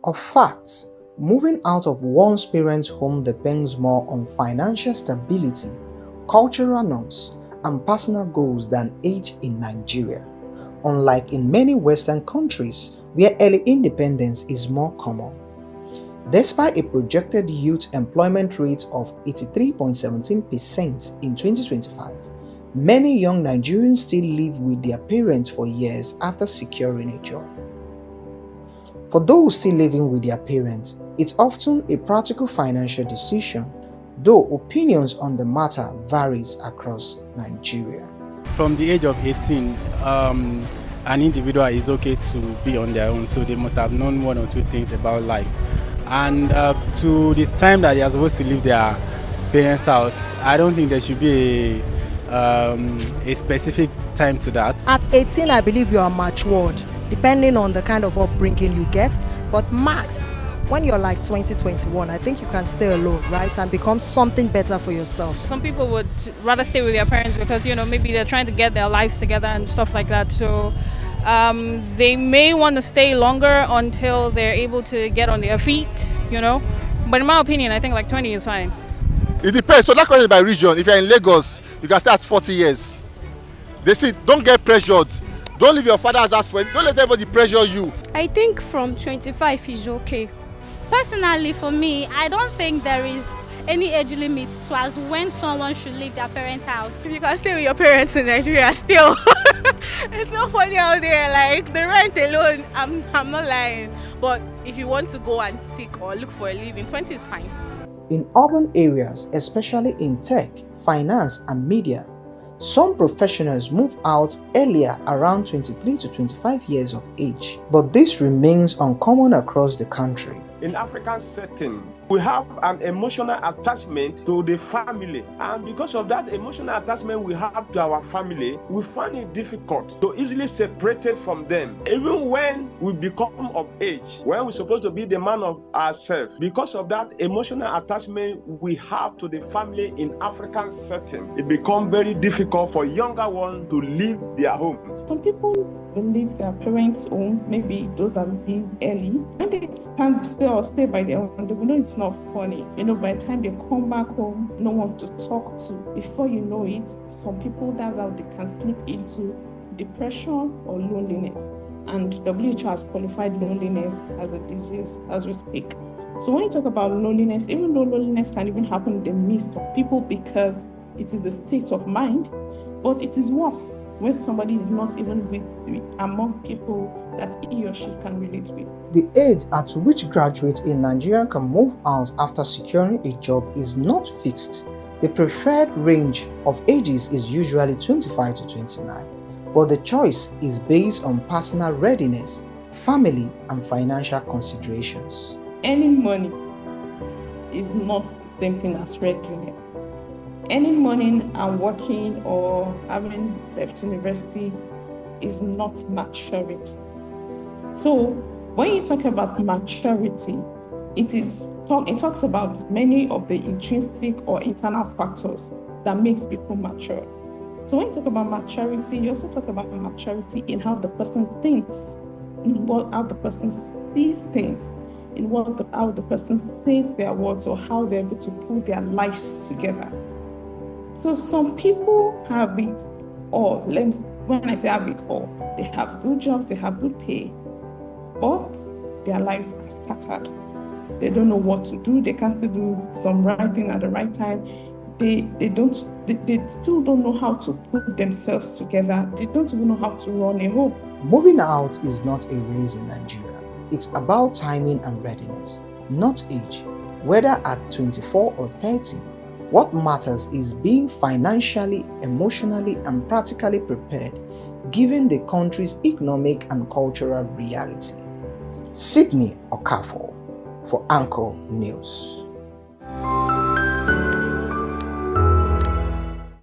Of facts, moving out of one's parents' home depends more on financial stability, cultural norms, and personal goals than age in Nigeria, unlike in many Western countries where early independence is more common. Despite a projected youth employment rate of 83.17% in 2025, many young Nigerians still live with their parents for years after securing a job. For those still living with their parents, it's often a practical financial decision, though opinions on the matter varies across Nigeria. From the age of 18, an individual is okay to be on their own, so they must have known one or two things about life. And to the time that they are supposed to leave their parents' house, I don't think there should be a specific time to that. At 18, I believe you are matured, depending on the kind of upbringing you get. But max, when you're like 20, 21, I think you can stay alone, right? And become something better for yourself. Some people would rather stay with their parents because, maybe they're trying to get their lives together and stuff like that. So they may want to stay longer until they're able to get on their feet, But in my opinion, I think like 20 is fine. It depends. So that question is by region. If you're in Lagos, you can start 40 years. They say don't get pressured. Don't leave your father's house for it. Don't let everybody pressure you. I think from 25 is okay. Personally, for me, I don't think there is any age limit to as when someone should leave their parents' house. If you can stay with your parents in Nigeria, still, it's not funny out there. Like the rent alone, I'm not lying. But if you want to go and seek or look for a living, 20 is fine. In urban areas, especially in tech, finance, and media, some professionals move out earlier, around 23 to 25 years of age, but this remains uncommon across the country. In African setting, we have an emotional attachment to the family, and because of that emotional attachment we have to our family, we find it difficult to easily separate it from them. Even when we become of age, when we're supposed to be the man of ourselves, because of that emotional attachment we have to the family in African setting, it becomes very difficult for younger ones to leave their home. Some people will leave their parents' homes, maybe those that leave early, and they stand still or stay by their own. They will know it's not funny. By the time they come back home, no one to talk to. Before you know it, some people, that's how they can slip into depression or loneliness. And WHO has qualified loneliness as a disease as we speak. So when you talk about loneliness, even though loneliness can even happen in the midst of people because it is a state of mind, but it is worse when somebody is not even with among people that he or she can relate with. The age at which graduates in Nigeria can move out after securing a job is not fixed. The preferred range of ages is usually 25 to 29, but the choice is based on personal readiness, family, and financial considerations. Earning money is not the same thing as readiness. Earning money and working or having left university is not maturity. So when you talk about maturity, it talks about many of the intrinsic or internal factors that makes people mature. So when you talk about maturity, you also talk about maturity in how the person thinks, in how the person sees things, in how the person says their words, or how they're able to put their lives together. So some people have it all. When I say have it all, they have good jobs, they have good pay, but their lives are scattered. They don't know what to do. They can't still do some right thing at the right time. They still don't know how to put themselves together. They don't even know how to run a home. Moving out is not a race in Nigeria. It's about timing and readiness, not age. Whether at 24 or 30, what matters is being financially, emotionally, and practically prepared given the country's economic and cultural reality. Sydney Okafor for Anchor News.